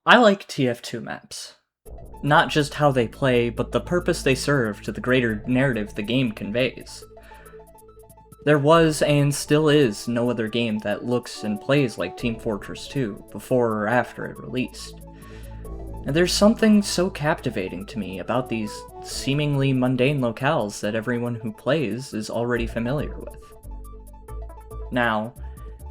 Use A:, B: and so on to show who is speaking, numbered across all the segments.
A: I like TF2 maps. Not just how they play, but the purpose they serve to the greater narrative the game conveys. There was, and still is, no other game that looks and plays like Team Fortress 2 before or after it released. And there's something so captivating to me about these seemingly mundane locales that everyone who plays is already familiar with. Now,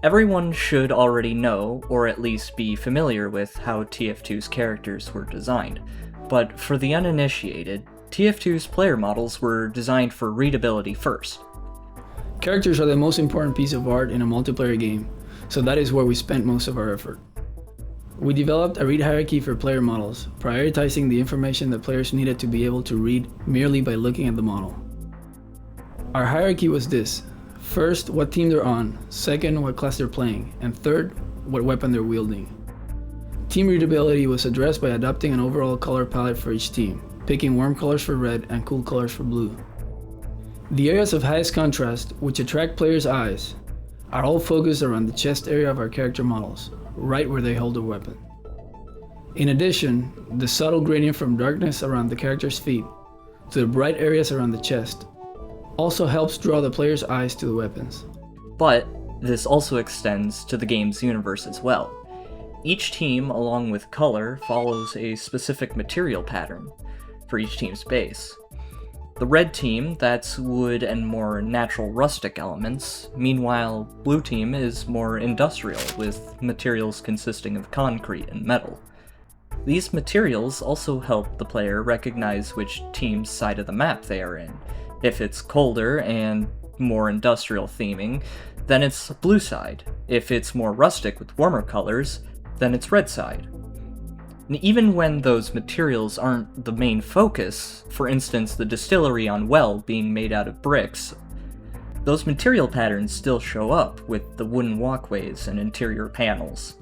A: everyone should already know, or at least be familiar with, how TF2's characters were designed, but for the uninitiated, TF2's player models were designed for readability first.
B: Characters are the most important piece of art in a multiplayer game, so that is where we spent most of our effort. We developed a read hierarchy for player models, prioritizing the information that players needed to be able to read merely by looking at the model. Our hierarchy was this: first, what team they're on, second, what class they're playing, and third, what weapon they're wielding. Team readability was addressed by adopting an overall color palette for each team, picking warm colors for red and cool colors for blue. The areas of highest contrast, which attract players' eyes, are all focused around the chest area of our character models, right where they hold their weapon. In addition, the subtle gradient from darkness around the character's feet to the bright areas around the chest also helps draw the player's eyes to the weapons.
A: But this also extends to the game's universe as well. Each team, along with color, follows a specific material pattern for each team's base. The red team, that's wood and more natural rustic elements. Meanwhile, blue team is more industrial, with materials consisting of concrete and metal. These materials also help the player recognize which team's side of the map they are in. If it's colder and more industrial theming, then it's blue side. If it's more rustic with warmer colors, then it's red side. And even when those materials aren't the main focus, for instance the distillery on Well being made out of bricks, those material patterns still show up with the wooden walkways and interior panels.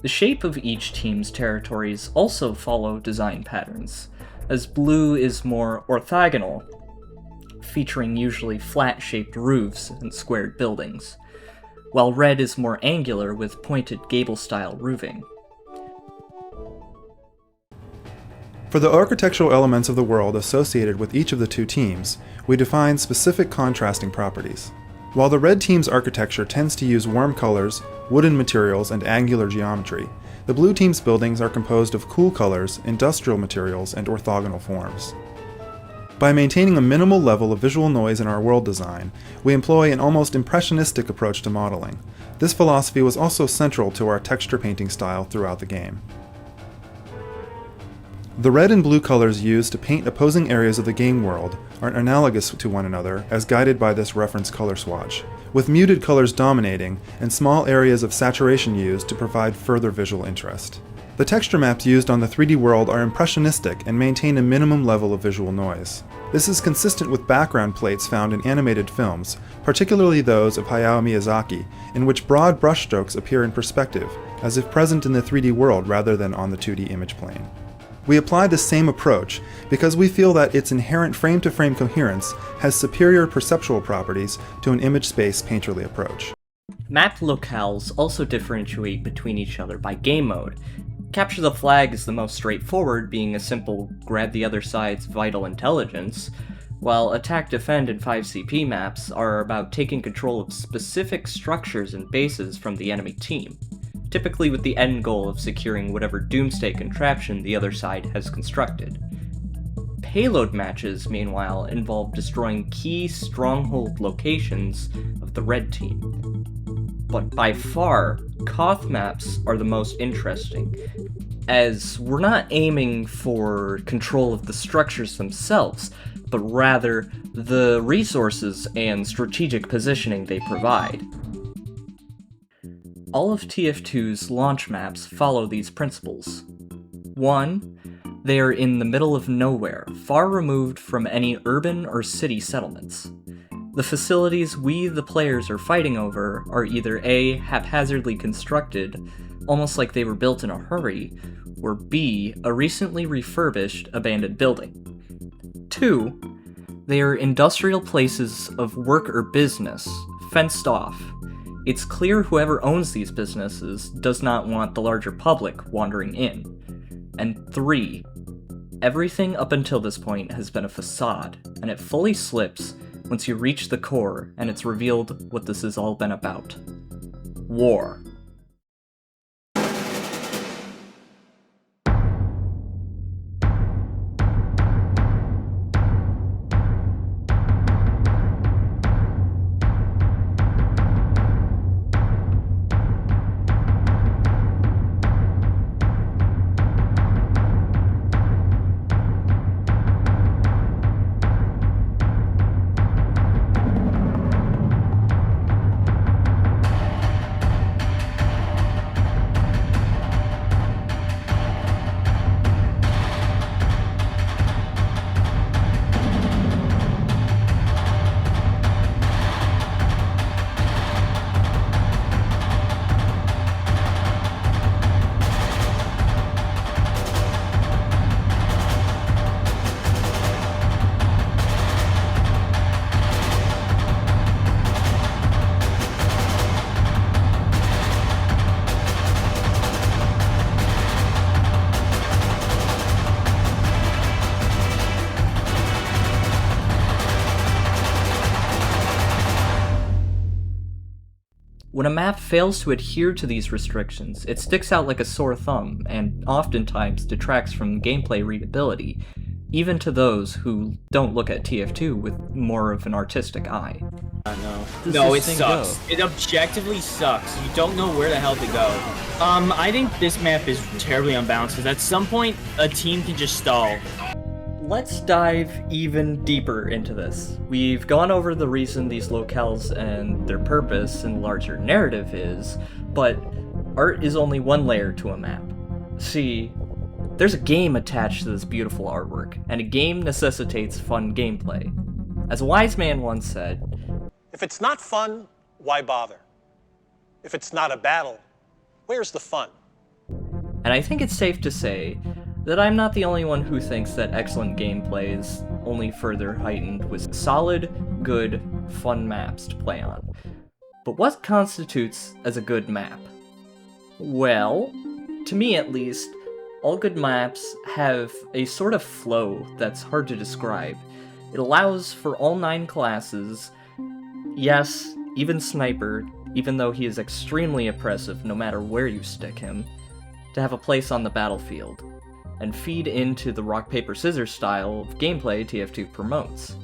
A: The shape of each team's territories also follow design patterns, as blue is more orthogonal, featuring usually flat-shaped roofs and squared buildings, while red is more angular with pointed gable-style roofing.
C: For the architectural elements of the world associated with each of the two teams, we define specific contrasting properties. While the red team's architecture tends to use warm colors, wooden materials, and angular geometry, the blue team's buildings are composed of cool colors, industrial materials, and orthogonal forms. By maintaining a minimal level of visual noise in our world design, we employ an almost impressionistic approach to modeling. This philosophy was also central to our texture painting style throughout the game. The red and blue colors used to paint opposing areas of the game world are analogous to one another as guided by this reference color swatch, with muted colors dominating and small areas of saturation used to provide further visual interest. The texture maps used on the 3D world are impressionistic and maintain a minimum level of visual noise. This is consistent with background plates found in animated films, particularly those of Hayao Miyazaki, in which broad brushstrokes appear in perspective, as if present in the 3D world rather than on the 2D image plane. We apply the same approach because we feel that its inherent frame-to-frame coherence has superior perceptual properties to an image space painterly approach.
A: Map locales also differentiate between each other by game mode. Capture the Flag is the most straightforward, being a simple grab the other side's vital intelligence, while Attack, Defend, and 5CP maps are about taking control of specific structures and bases from the enemy team, typically with the end goal of securing whatever doomsday contraption the other side has constructed. Payload matches, meanwhile, involve destroying key stronghold locations of the red team. But by far, Koth maps are the most interesting, as we're not aiming for control of the structures themselves, but rather the resources and strategic positioning they provide. All of TF2's launch maps follow these principles. 1. They are in the middle of nowhere, far removed from any urban or city settlements. The facilities we, the players, are fighting over are either A. haphazardly constructed, almost like they were built in a hurry, or B. a recently refurbished, abandoned building. 2. They are industrial places of work or business, fenced off, It's clear whoever owns these businesses does not want the larger public wandering in. And 3. Everything up until this point has been a facade, and it fully slips once you reach the core and it's revealed what this has all been about. War. When a map fails to adhere to these restrictions, it sticks out like a sore thumb, and oftentimes detracts from gameplay readability, even to those who don't look at TF2 with more of an artistic eye.
D: No, it sucks. It objectively sucks. You don't know where the hell to go. I think this map is terribly unbalanced, because at some point, a team can just stall.
A: Let's dive even deeper into this. We've gone over the reason these locales and their purpose in the larger narrative is, but art is only one layer to a map. See, there's a game attached to this beautiful artwork, and a game necessitates fun gameplay. As a wise man once said,
E: "If it's not fun, why bother? If it's not a battle, where's the fun?"
A: And I think it's safe to say that I'm not the only one who thinks that excellent gameplay is only further heightened with solid, good, fun maps to play on. But what constitutes as a good map? Well, to me at least, all good maps have a sort of flow that's hard to describe. It allows for all 9 classes, yes, even Sniper, even though he is extremely oppressive no matter where you stick him, to have a place on the battlefield, and feed into the rock-paper-scissors style of gameplay TF2 promotes,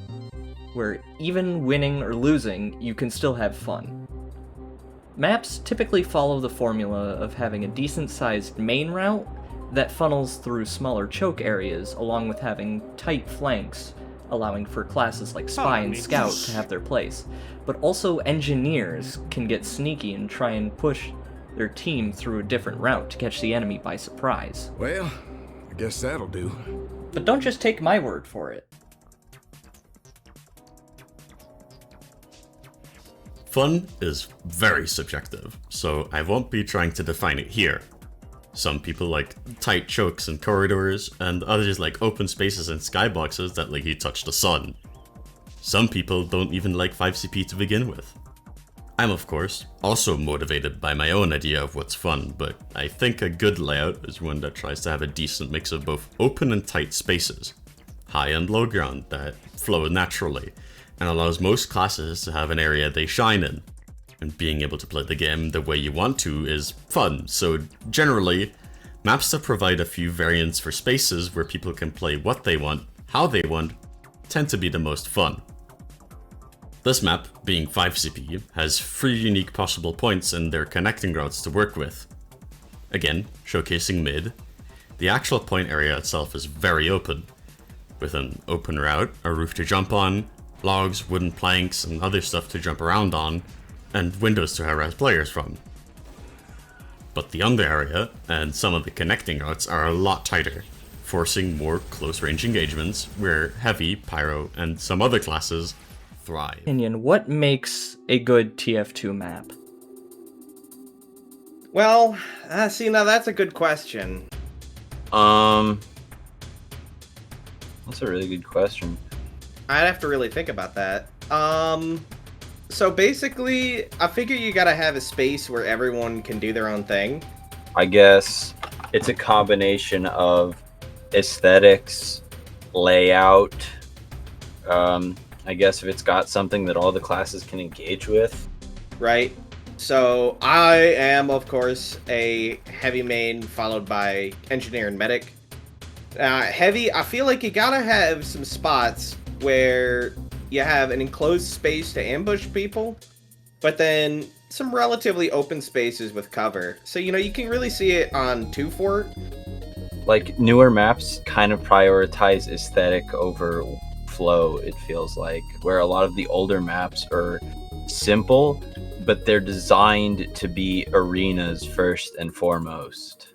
A: where even winning or losing, you can still have fun. Maps typically follow the formula of having a decent-sized main route that funnels through smaller choke areas, along with having tight flanks, allowing for classes like Spy and Scout to have their place. But also engineers can get sneaky and try and push their team through a different route to catch the enemy by surprise.
F: Well, I guess that'll do.
A: But don't just take my word for it.
G: Fun is very subjective, so I won't be trying to define it here. Some people like tight chokes and corridors, and others like open spaces and skyboxes that let you touch the sun. Some people don't even like 5CP to begin with. I'm of course also motivated by my own idea of what's fun, but I think a good layout is one that tries to have a decent mix of both open and tight spaces, high and low ground that flow naturally, and allows most classes to have an area they shine in. And being able to play the game the way you want to is fun, so generally, maps that provide a few variants for spaces where people can play what they want, how they want, tend to be the most fun. This map, being 5CP, has 3 unique possible points and their connecting routes to work with. Again, showcasing mid, the actual point area itself is very open, with an open route, a roof to jump on, logs, wooden planks, and other stuff to jump around on, and windows to harass players from. But the under area, and some of the connecting routes are a lot tighter, forcing more close-range engagements, where Heavy, Pyro, and some other classes thrive.
A: Opinion, what makes a good TF2 map?
H: Well, see, now that's a good question.
I: That's a really good question.
H: I'd have to really think about that. So basically, I figure you gotta have a space where everyone can do their own thing.
I: I guess it's a combination of aesthetics, layout. I guess if it's got something that all the classes can engage with.
H: Right? So I am, of course, a heavy main followed by engineer and medic. Heavy, I feel like you gotta have some spots where you have an enclosed space to ambush people, but then some relatively open spaces with cover. So, you can really see it on 2 Fort.
I: Like, newer maps kind of prioritize aesthetic over flow, it feels like, where a lot of the older maps are simple, but they're designed to be arenas first and foremost.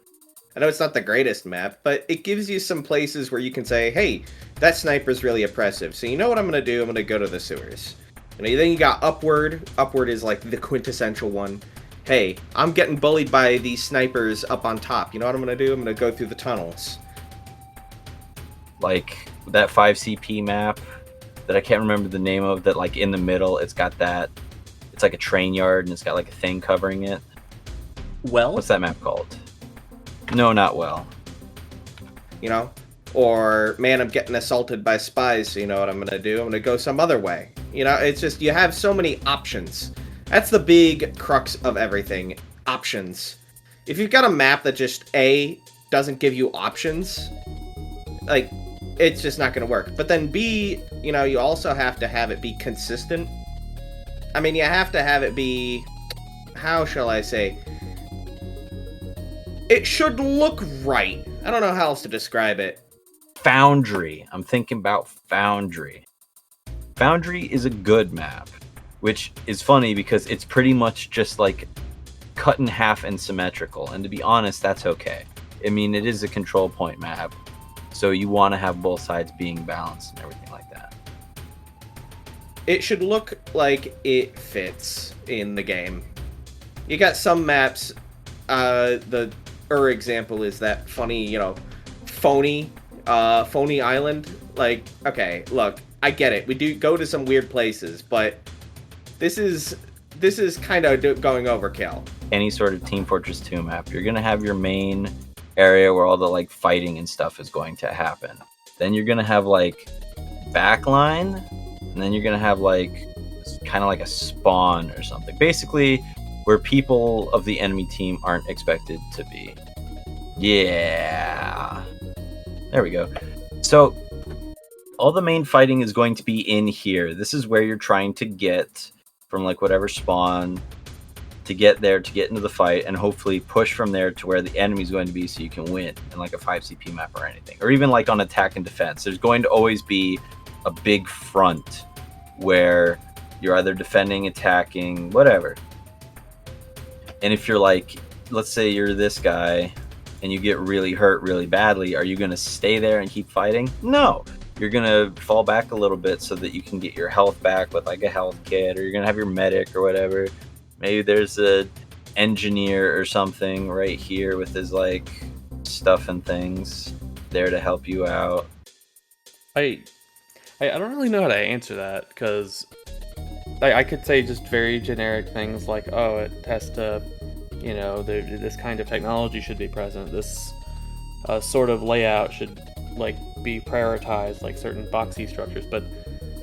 H: I know it's not the greatest map, but it gives you some places where you can say, hey, that sniper's really oppressive. So you know what I'm going to do? I'm going to go to the sewers. Then you got Upward. Upward is like the quintessential one. Hey, I'm getting bullied by these snipers up on top. You know what I'm going to do? I'm going to go through the tunnels.
I: Like that 5CP map that I can't remember the name of, that like in the middle, it's got that, it's like a train yard and it's got like a thing covering it.
A: Well?
I: What's that map called? No, not Well.
H: Or, man, I'm getting assaulted by spies, so you know what I'm going to do? I'm going to go some other way. It's just, you have so many options. That's the big crux of everything. Options. If you've got a map that just, A, doesn't give you options, like, it's just not going to work. But then B, you also have to have it be consistent. I mean, you have to have it be, how shall I say? It should look right. I don't know how else to describe it.
I: Foundry. I'm thinking about Foundry. Foundry is a good map, which is funny because it's pretty much just like cut in half and symmetrical. And to be honest, that's okay. I mean, it is a control point map, so you want to have both sides being balanced and everything like that.
H: It should look like it fits in the game. You got some maps, the example is that funny, phony island. Like, okay, look, I get it. We do go to some weird places, but this is kind of going overkill.
I: Any sort of Team Fortress 2 map, you're gonna have your main area where all the like fighting and stuff is going to happen. Then you're gonna have like backline, and then you're gonna have like kind of like a spawn or something. Basically, where people of the enemy team aren't expected to be. Yeah. There we go. So, all the main fighting is going to be in here. This is where you're trying to get from like whatever spawn to get there, to get into the fight, and hopefully push from there to where the enemy's going to be so you can win in like a 5CP map or anything. Or even like on attack and defense. There's going to always be a big front where you're either defending, attacking, whatever. And if you're like, let's say you're this guy and you get really hurt really badly, are you going to stay there and keep fighting? No. You're going to fall back a little bit so that you can get your health back with like a health kit, or you're going to have your medic or whatever. Maybe there's a engineer or something right here with his like stuff and things there to help you out.
J: I don't really know how to answer that, because I could say just very generic things like, oh, it has to, this kind of technology should be present. This sort of layout should like be prioritized, like certain boxy structures. But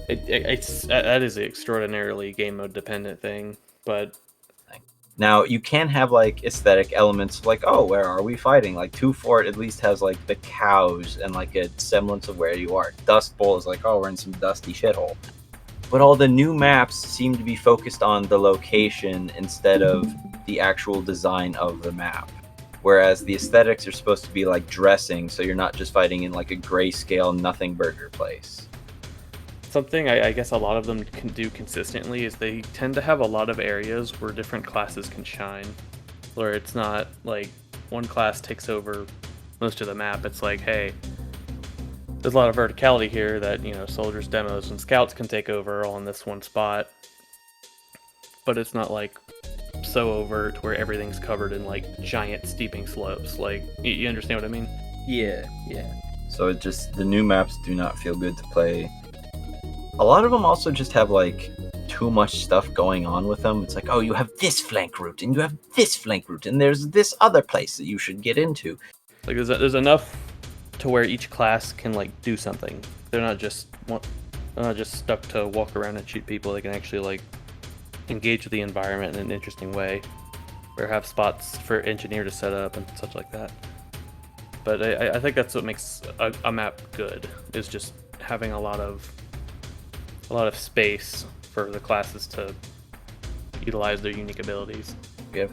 J: that is an extraordinarily game mode dependent thing. But
I: now you can have like aesthetic elements, like, oh, where are we fighting? Like 2 Fort at least has like the cows and like a semblance of where you are. Dust Bowl is like, oh, we're in some dusty shithole. But all the new maps seem to be focused on the location instead of the actual design of the map. Whereas the aesthetics are supposed to be like dressing, so you're not just fighting in like a grayscale nothing burger place.
J: something I guess a lot of them can do consistently is they tend to have a lot of areas where different classes can shine. Where it's not like one class takes over most of the map. It's like, hey, there's a lot of verticality here that, soldiers, demos, and scouts can take over all in this one spot. But it's not like so overt where everything's covered in like giant steeping slopes. Like, you understand what I mean?
I: Yeah. So the new maps do not feel good to play. A lot of them also just have like too much stuff going on with them. It's like, oh, you have this flank route, and you have this flank route, and there's this other place that you should get into.
J: Like there's enough to where each class can like do something. They're not just stuck to walk around and shoot people. They can actually like engage with the environment in an interesting way, or have spots for engineer to set up and such like that. But I think that's what makes a map good, is just having a lot of space for the classes to utilize their unique abilities.
I: We have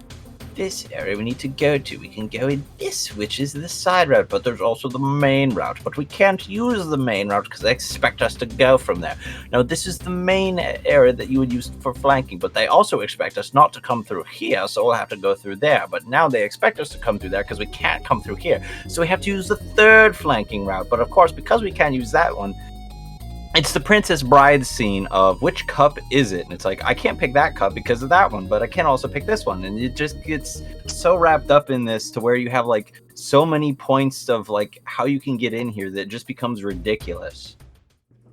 I: this area we need to go to. We can go in this, which is the side route, but there's also the main route. But we can't use the main route because they expect us to go from there. Now, this is the main area that you would use for flanking, but they also expect us not to come through here, so we'll have to go through there. But now they expect us to come through there because we can't come through here. So we have to use the third flanking route. But of course, because we can't use that one, it's the Princess Bride scene of which cup is it? And it's like, I can't pick that cup because of that one, but I can also pick this one. And it just gets so wrapped up in this to where you have like so many points of like how you can get in here that it just becomes ridiculous.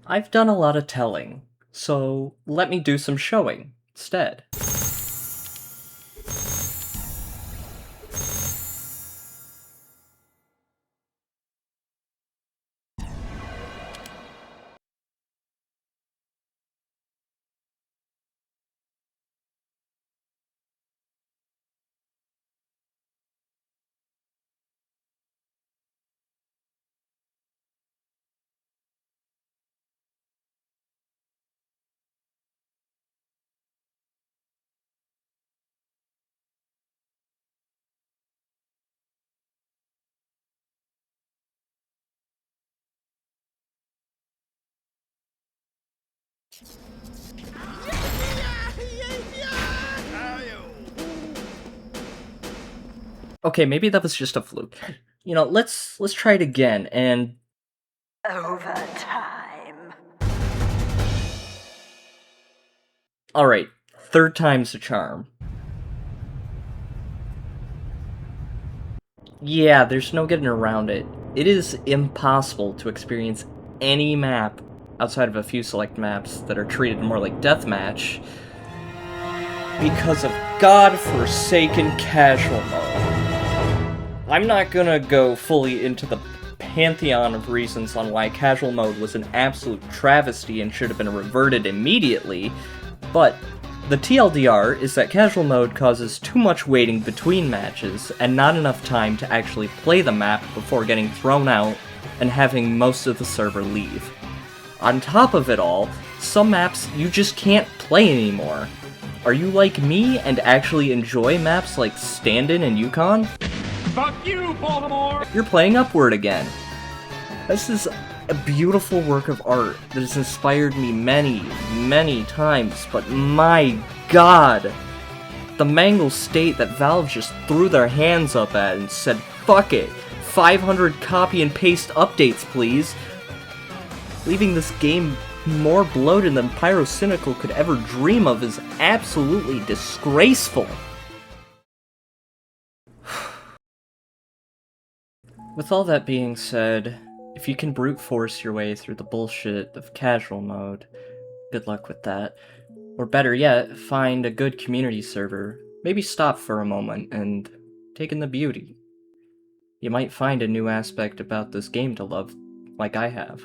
A: I've done a lot of telling, so let me do some showing instead. Okay, maybe that was just a fluke. You know, let's try it again, and...
K: Overtime.
A: Alright, third time's the charm. Yeah, there's no getting around it. It is impossible to experience any map outside of a few select maps that are treated more like deathmatch because of godforsaken casual mode. I'm not gonna go fully into the pantheon of reasons on why casual mode was an absolute travesty and should have been reverted immediately, but the TLDR is that casual mode causes too much waiting between matches and not enough time to actually play the map before getting thrown out and having most of the server leave. On top of it all, some maps you just can't play anymore. Are you like me and actually enjoy maps like Stand-In and Yukon?
L: Fuck you, Baltimore!
A: You're playing Upward again. This is a beautiful work of art that has inspired me many, many times, but my god! The mangled state that Valve just threw their hands up at and said, fuck it, 500 copy and paste updates please, leaving this game more bloated than Pyrocynical could ever dream of is absolutely disgraceful. With all that being said, if you can brute force your way through the bullshit of casual mode, good luck with that. Or better yet, find a good community server, maybe stop for a moment and take in the beauty. You might find a new aspect about this game to love, like I have.